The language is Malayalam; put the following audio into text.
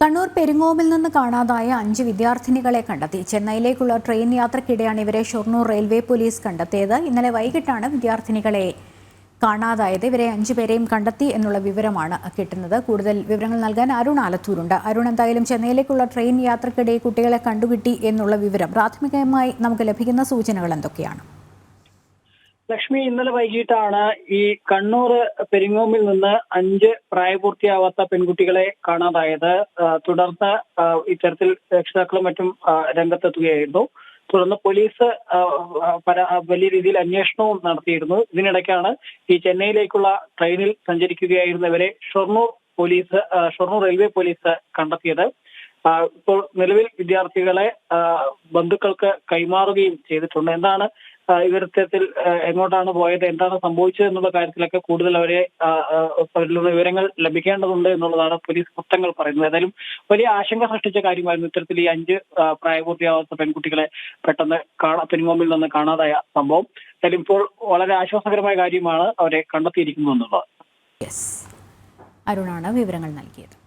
കണ്ണൂർ പെരിങ്ങോമിൽ നിന്ന് കാണാതായ 5 വിദ്യാർത്ഥിനികളെ കണ്ടെത്തി. ചെന്നൈയിലേക്കുള്ള ട്രെയിൻ യാത്രക്കിടെയാണ് ഇവരെ ഷൊർണൂർ റെയിൽവേ പോലീസ് കണ്ടെത്തിയത്. ഇന്നലെ വൈകിട്ടാണ് വിദ്യാർത്ഥിനികളെ കാണാതായത്. ഇവരെ 5 പേരെയും കണ്ടെത്തി എന്നുള്ള വിവരമാണ് കിട്ടുന്നത്. കൂടുതൽ വിവരങ്ങൾ നൽകാൻ അരുൺ ആലത്തൂരുണ്ട്. അരുൺ, എന്തായാലും ചെന്നൈയിലേക്കുള്ള ട്രെയിൻ യാത്രക്കിടെ കുട്ടികളെ കണ്ടുകിട്ടി എന്നുള്ള വിവരം പ്രാഥമികമായി നമുക്ക് ലഭിക്കുന്ന സൂചനകൾ എന്തൊക്കെയാണ്? ലക്ഷ്മി, ഇന്നലെ വൈകിട്ടാണ് ഈ കണ്ണൂർ പെരിങ്ങോമിൽ നിന്ന് 5 പ്രായപൂർത്തിയാവാത്ത പെൺകുട്ടികളെ കാണാതായത്. തുടർന്ന് ഇത്തരത്തിൽ രക്ഷിതാക്കളും മറ്റും രംഗത്തെത്തുകയായിരുന്നു. തുടർന്ന് പോലീസ് വലിയ രീതിയിൽ അന്വേഷണവും നടത്തിയിരുന്നു. ഇതിനിടയ്ക്കാണ് ഈ ചെന്നൈയിലേക്കുള്ള ട്രെയിനിൽ സഞ്ചരിക്കുകയായിരുന്നവരെ ഷൊർണൂർ റെയിൽവേ പോലീസ് കണ്ടെത്തിയത്. ഇപ്പോൾ നിലവിൽ വിദ്യാർത്ഥികളെ ബന്ധുക്കൾക്ക് കൈമാറുകയും ചെയ്തിട്ടുണ്ട്. എന്താണ് ഇത്തരത്തിൽ എങ്ങോട്ടാണ് പോയത്, എന്താണ് സംഭവിച്ചത് എന്നുള്ള കാര്യത്തിലൊക്കെ കൂടുതൽ അവരിൽ വിവരങ്ങൾ ലഭിക്കേണ്ടതുണ്ട് എന്നുള്ളതാണ് പോലീസ് വൃത്തങ്ങൾ പറയുന്നത്. ഏതായാലും വലിയ ആശങ്ക സൃഷ്ടിച്ച കാര്യമായിരുന്നു ഇത്തരത്തിൽ ഈ 5 പ്രായപൂർത്തിയാവാത്ത പെൺകുട്ടികളെ പെട്ടെന്ന് പെരിങ്ങോമിൽ നിന്ന് കാണാതായ സംഭവം. ഏതായാലും ഇപ്പോൾ വളരെ ആശ്വാസകരമായ കാര്യമാണ് അവരെ കണ്ടെത്തിയിരിക്കുന്നു എന്നുള്ളത്. അരുണാണ് വിവരങ്ങൾ നൽകിയത്.